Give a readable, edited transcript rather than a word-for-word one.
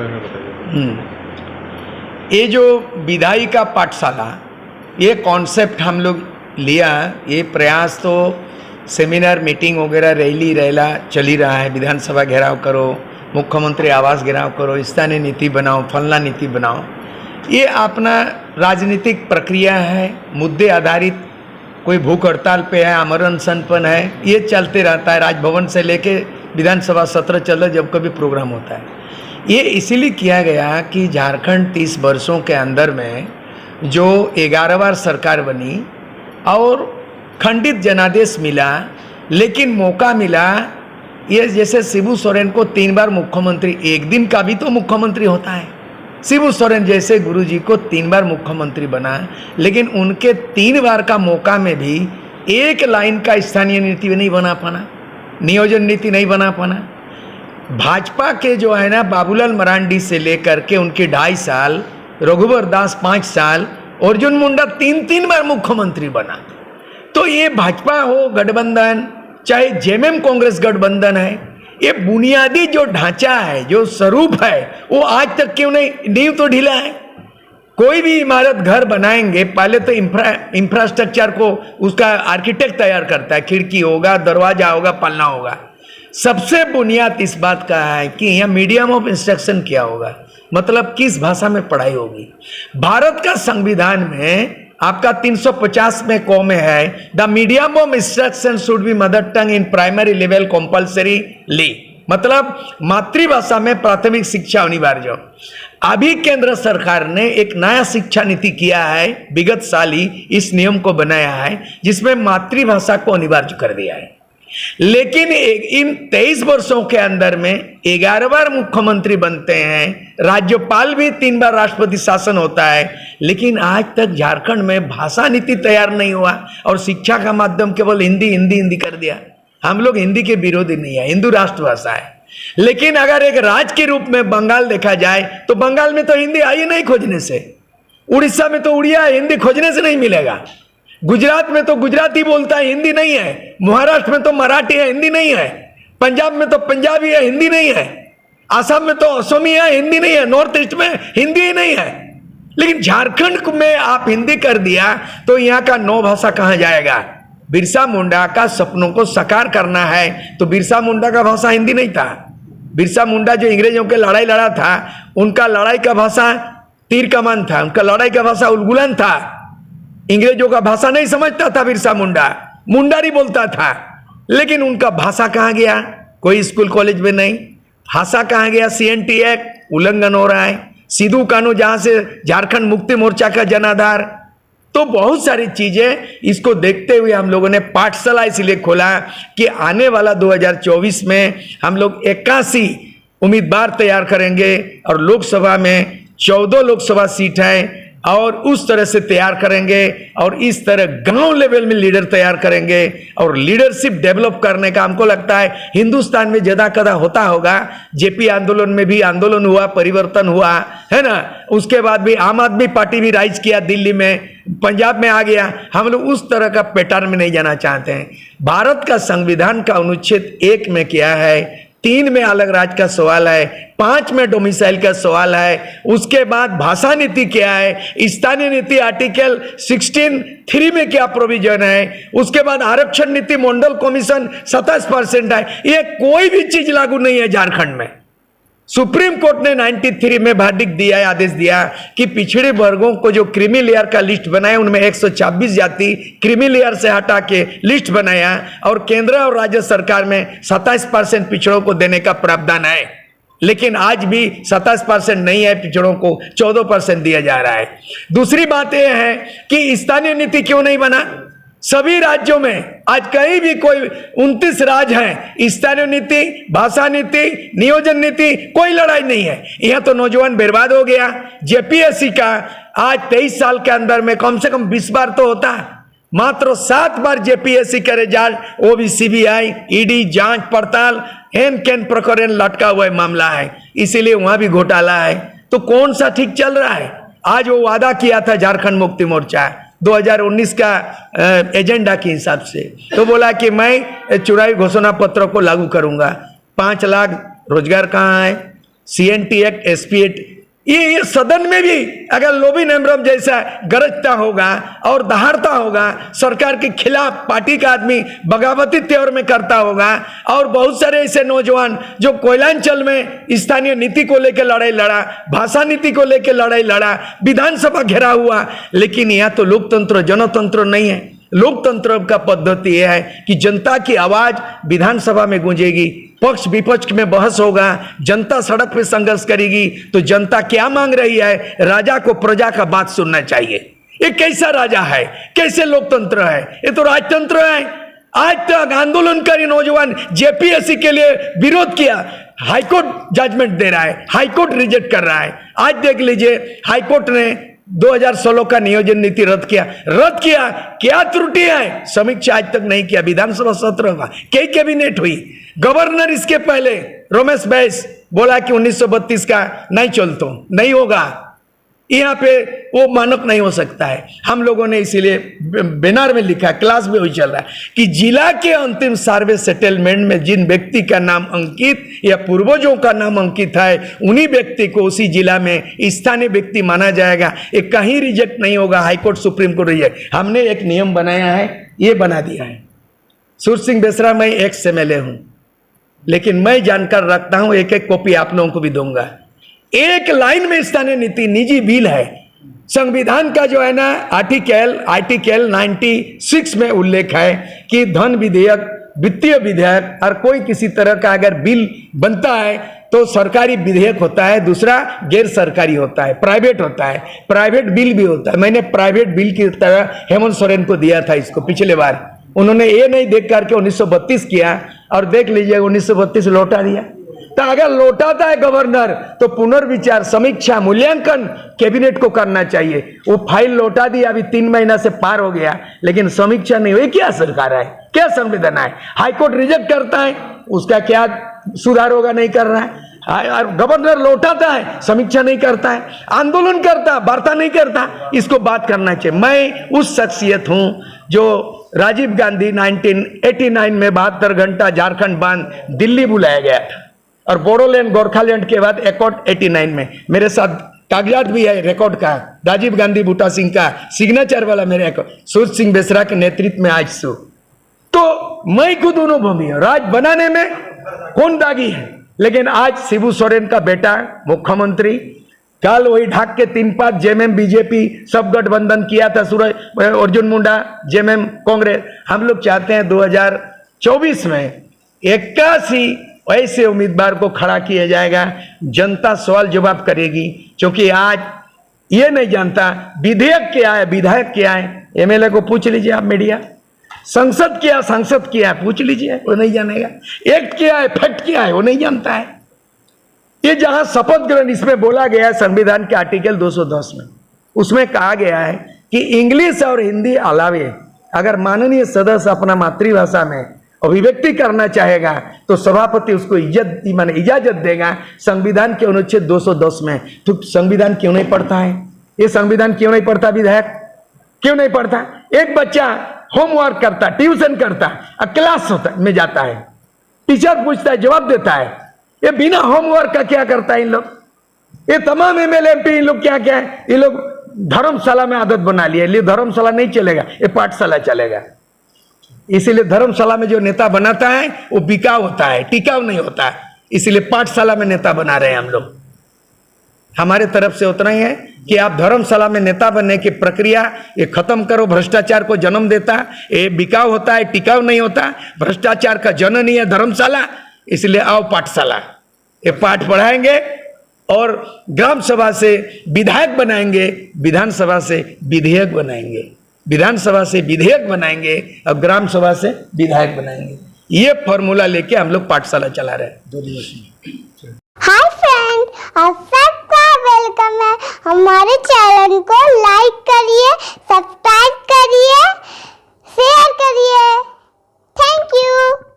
बारे में बताइए। ये जो विधायिका पाठशाला, ये कॉन्सेप्ट हम लोग लिया, ये प्रयास तो सेमिनार मीटिंग वगैरह रैली रैला चल ही रहा है। विधानसभा घेराव करो, मुख्यमंत्री आवास घेराव करो, स्थानीय नीति बनाओ, फलना नीति बनाओ। ये अपना राजनीतिक प्रक्रिया है, मुद्दे आधारित। कोई भूख हड़ताल पे है, आमरण अनशन पर है, ये चलते रहता है। राजभवन से लेके विधानसभा सत्र चल रहा, जब कभी प्रोग्राम होता है। ये इसीलिए किया गया कि झारखंड 30 वर्षों के अंदर में जो 11 बार सरकार बनी और खंडित जनादेश मिला, लेकिन मौका मिला। ये जैसे शिबू सोरेन को 3 बार मुख्यमंत्री, एक दिन का भी तो मुख्यमंत्री होता है। शिबू सोरेन जैसे गुरुजी को 3 बार मुख्यमंत्री बना, लेकिन उनके 3 बार का मौका में भी एक लाइन का स्थानीय नीति नहीं बना पाना, नियोजन नीति नहीं बना पाना। भाजपा के जो है ना, बाबूलाल मरांडी से लेकर के उनके 2.5 साल, रघुवर दास 5 साल, अर्जुन मुंडा 3 बार मुख्यमंत्री बना। तो ये भाजपा हो गठबंधन, चाहे जेएमएम कांग्रेस गठबंधन है, ये बुनियादी जो ढांचा है, जो स्वरूप है, वो आज तक क्यों नहीं, नींव तो ढीला है। कोई भी इमारत घर बनाएंगे, पहले तो इंफ्रास्ट्रक्चर को उसका आर्किटेक्ट तैयार करता है, खिड़की होगा, दरवाजा होगा, पलना होगा। सबसे बुनियाद इस बात का है कि यहाँ मीडियम ऑफ इंस्ट्रक्शन क्या होगा, मतलब किस भाषा में पढ़ाई होगी। भारत का संविधान में आपका 350 में क में है, the medium of instruction should be mother tongue in primary level compulsorily, मतलब मातृभाषा में प्राथमिक शिक्षा अनिवार्य हो। अभी केंद्र सरकार ने एक नया शिक्षा नीति किया है, विगत साल ही इस नियम को बनाया है, जिसमें मातृभाषा को अनिवार्य कर दिया है। लेकिन इन 23 वर्षों के अंदर में 11 बार मुख्यमंत्री बनते हैं, राज्यपाल भी 3 बार राष्ट्रपति शासन होता है, लेकिन आज तक झारखंड में भाषा नीति तैयार नहीं हुआ और शिक्षा का माध्यम केवल हिंदी हिंदी हिंदी कर दिया। हम लोग हिंदी के विरोधी नहीं है, हिंदू राष्ट्रभाषा है। लेकिन अगर एक राज्य के रूप में बंगाल देखा जाए तो बंगाल में तो हिंदी आई नहीं खोजने से, उड़ीसा में तो उड़िया हिंदी खोजने से नहीं मिलेगा, गुजरात में तो गुजराती बोलता है, हिंदी नहीं है, महाराष्ट्र में तो मराठी है, हिंदी नहीं है, पंजाब में तो पंजाबी है, हिंदी नहीं है, आसाम में तो असमी है, हिंदी नहीं है, नॉर्थ ईस्ट में हिंदी ही नहीं है। लेकिन झारखंड में आप हिंदी कर दिया तो यहाँ का 9 भाषा कहाँ जाएगा। बिरसा मुंडा का सपनों को साकार करना है तो बिरसा मुंडा का भाषा हिंदी नहीं था। बिरसा मुंडा जो अंग्रेजों के लड़ाई लड़ा था, उनका लड़ाई का भाषा तीर कमान था, उनका लड़ाई का भाषा उलगुलन था। अंग्रेजों का भाषा नहीं समझता था बिरसा मुंडा, मुंडारी बोलता था। लेकिन उनका भाषा कहाँ गया, कोई स्कूल कॉलेज में नहीं। भाषा कहाँ गया, CNT एक्ट उल्लंघन हो रहा है, सिद्धू कानून जहां से झारखंड मुक्ति मोर्चा का जनाधार। तो बहुत सारी चीजें, इसको देखते हुए हम लोगों ने पाठशाला इसलिए खोला कि आने वाला 2024 में हम लोग 81 उम्मीदवार तैयार करेंगे और लोकसभा में 14 लोकसभा सीट है, और उस तरह से तैयार करेंगे और इस तरह गांव लेवल में लीडर तैयार करेंगे। और लीडरशिप डेवलप करने का हमको लगता है हिंदुस्तान में ज्यादा कदा होता होगा। जेपी आंदोलन में भी आंदोलन हुआ, परिवर्तन हुआ है ना, उसके बाद भी आम आदमी पार्टी भी राइज किया, दिल्ली में, पंजाब में आ गया। हम लोग उस तरह का पैटर्न में नहीं जाना चाहते हैं। भारत का संविधान का अनुच्छेद 1 में क्या है, 3 में अलग राज्य का सवाल है, 5 में डोमिसाइल का सवाल है, उसके बाद भाषा नीति क्या है, स्थानीय नीति आर्टिकल 16(3) में क्या प्रोविजन है, उसके बाद आरक्षण नीति मंडल कमीशन 27% है। ये कोई भी चीज लागू नहीं है झारखंड में। सुप्रीम कोर्ट ने 93 में वर्डिक्ट दिया है, आदेश दिया कि पिछड़े वर्गों को जो क्रीमी लेयर का लिस्ट बनाया, उनमें 126 जाति क्रीमी लेयर से हटा के लिस्ट बनाया और केंद्र और राज्य सरकार में 27% पिछड़ों को देने का प्रावधान है। लेकिन आज भी 27% नहीं है, पिछड़ों को 14% दिया जा रहा है। दूसरी बात यह है कि स्थानीय नीति क्यों नहीं बना। सभी राज्यों में आज कहीं भी कोई 29 राज्य हैं, स्थानीय नीति, भाषा नीति, नियोजन नीति, कोई लड़ाई नहीं है। यह तो नौजवान बर्बाद हो गया। जेपीएससी का आज 23 साल के अंदर में कम से कम 20 बार तो होता है, मात्र 7 बार जेपीएससी का रिजल्ट, वो भी CBI, ED जांच पड़ताल, हेन केन प्रकरण लटका हुआ मामला है, इसीलिए वहां भी घोटाला है। तो कौन सा ठीक चल रहा है। आज वो वादा किया था झारखंड मुक्ति मोर्चा 2019 का एजेंडा के हिसाब से, तो बोला कि मैं चुनावी घोषणा पत्र को लागू करूंगा। 5 लाख रोजगार कहाँ है, CNT एक्ट, SP एक्ट, ये सदन में भी अगर लोबिन एम्ब्रम जैसा गरजता होगा और दहाड़ता होगा, सरकार के खिलाफ पार्टी का आदमी बगावती तेवर में करता होगा, और बहुत सारे ऐसे नौजवान जो कोयलांचल में स्थानीय नीति को लेकर लड़ाई लड़ा, भाषा नीति को लेकर लड़ाई लड़ा, विधानसभा घेरा हुआ, लेकिन यह तो लोकतंत्र जनतंत्र नहीं है। लोकतंत्र का पद्धति यह है कि जनता की आवाज विधानसभा में गूंजेगी, पक्ष विपक्ष में बहस होगा, जनता सड़क पे संघर्ष करेगी, तो जनता क्या मांग रही है, राजा को प्रजा का बात सुनना चाहिए। ये कैसा राजा है, कैसे लोकतंत्र है, ये तो राजतंत्र है। आज तक आंदोलनकारी नौजवान JPSC के लिए विरोध किया, हाईकोर्ट जजमेंट दे रहा है, हाईकोर्ट रिजेक्ट कर रहा है। आज देख लीजिए हाईकोर्ट ने 2016 का नियोजन नीति रद्द किया। क्या त्रुटि है, समीक्षा आज तक नहीं किया। विधानसभा सत्र हुआ, कई कैबिनेट हुई, गवर्नर इसके पहले रमेश बैस बोला कि 1932 का नहीं चलतो, नहीं होगा, यहाँ पे वो मानक नहीं हो सकता है। हम लोगों ने इसीलिए बैनर में लिखा, क्लास में वही चल रहा है कि जिला के अंतिम सर्वे सेटलमेंट में जिन व्यक्ति का नाम अंकित या पूर्वजों का नाम अंकित है, उन्हीं व्यक्ति को उसी जिला में स्थानीय व्यक्ति माना जाएगा। ये कहीं रिजेक्ट नहीं होगा, हाईकोर्ट सुप्रीम कोर्ट रिजेक्ट। हमने एक नियम बनाया है, ये बना दिया है। सूरज सिंह बेसरा, मैं एक्स MLA हूं, लेकिन मैं जानकर रखता हूं, एक एक कॉपी आप लोगों को भी दूंगा। एक लाइन में स्थानीय नीति निजी बिल है। संविधान का जो है ना आर्टिकल 96 में उल्लेख है कि धन विधेयक, वित्तीय विधेयक और कोई किसी तरह का अगर बिल बनता है तो सरकारी विधेयक होता है, दूसरा गैर सरकारी होता है, प्राइवेट होता है, प्राइवेट बिल भी होता है। मैंने प्राइवेट बिल की तरह हेमंत सोरेन को दिया था इसको पिछले बार, उन्होंने ये नहीं देख करके 1932 किया, और देख लीजिए 1932 लौटा दिया। तो अगर लौटाता है गवर्नर तो पुनर्विचार, समीक्षा, मूल्यांकन कैबिनेट को करना चाहिए। वो फाइल लौटा दी, अभी 3 महीना से पार हो गया, लेकिन समीक्षा नहीं हुई। क्या सरकार है, क्या संविधान है? हाईकोर्ट रिजेक्ट करता है, उसका क्या सुधार होगा? नहीं कर रहा है। गवर्नर लौटाता है, समीक्षा नहीं करता है, आंदोलन करता, वार्ता नहीं करता। इसको बात करना चाहिए। मैं उस शख्सियत हूं जो राजीव गांधी 1989 में 72 घंटा झारखंड बांध दिल्ली बुलाया गया था, और बोडोलैंड गोरखालैंड के बाद एकॉर्ड 89 में मेरे साथ कागजात भी है रिकॉर्ड का, राजीव गांधी बूटा सिंह का सिग्नेचर वाला मेरे सूरज सिंह बेसरा के नेतृत्व में आज सो। तो मैं खुद अनुभवी हूं, राज बनाने में कौन दागी है, लेकिन आज शिबू सोरेन का बेटा मुख्यमंत्री, कल वही ढाक के 3-5 JMM BJP सब गठबंधन किया था, सूरज अर्जुन मुंडा JMM कांग्रेस। हम लोग चाहते हैं 2024 में 81 ऐसे उम्मीदवार को खड़ा किया जाएगा, जनता सवाल जवाब करेगी। क्योंकि आज ये नहीं जानता विधेयक क्या है, विधायक क्या है। MLA को पूछ लीजिए आप, मीडिया, संसद क्या, सांसद क्या है, पूछ लीजिए, वो नहीं जानेगा। एक्ट क्या है, फैक्ट क्या है, वो नहीं जानता है। ये जहां शपथ ग्रहण इसमें बोला गया है संविधान के आर्टिकल 210 में, उसमें कहा गया है कि इंग्लिश और हिंदी अलावे अगर माननीय सदस्य अपना मातृभाषा में अभिव्यक्ति करना चाहेगा तो सभापति उसको इजाजत देगा। संविधान के अनुच्छेद 210 में। तो संविधान क्यों नहीं पढ़ता है? ये संविधान क्यों नहीं पढ़ता विधायक? क्यों नहीं पढ़ता? एक बच्चा होमवर्क करता, ट्यूशन करता, क्लास में जाता है, टीचर पूछता है, जवाब देता है। ये बिना होमवर्क का क्या करता है इन लोग? ये तमाम MLA MP इन लोग क्या क्या है, ये लोग धर्मशाला में आदत बना लिया। ये धर्मशाला नहीं चलेगा, ये पाठशाला चलेगा। इसीलिए धर्मशाला में जो नेता बनाता है वो बिकाऊ होता है, टिकाऊ नहीं होता है। इसीलिए पाठशाला में नेता बना रहे हैं हम लोग। हमारे तरफ से उतना ही है कि आप धर्मशाला में नेता बनने की प्रक्रिया ये खत्म करो। भ्रष्टाचार को जन्म देता, ये बिकाऊ होता है, टिकाऊ नहीं होता। भ्रष्टाचार का जननी है धर्मशाला, इसलिए आओ पाठशाला। ये पाठ पढ़ाएंगे और ग्राम सभा से विधायक बनाएंगे, विधानसभा से विधेयक बनाएंगे, विधानसभा से विधेयक बनाएंगे और ग्राम सभा से विधायक बनाएंगे। ये फॉर्मूला लेके हम लोग पाठशाला चला रहे हैं। हाय फ्रेंड, आप सबका वेलकम है। हमारे चैनल को लाइक करिए, सब्सक्राइब करिए, शेयर करिए। Thank you.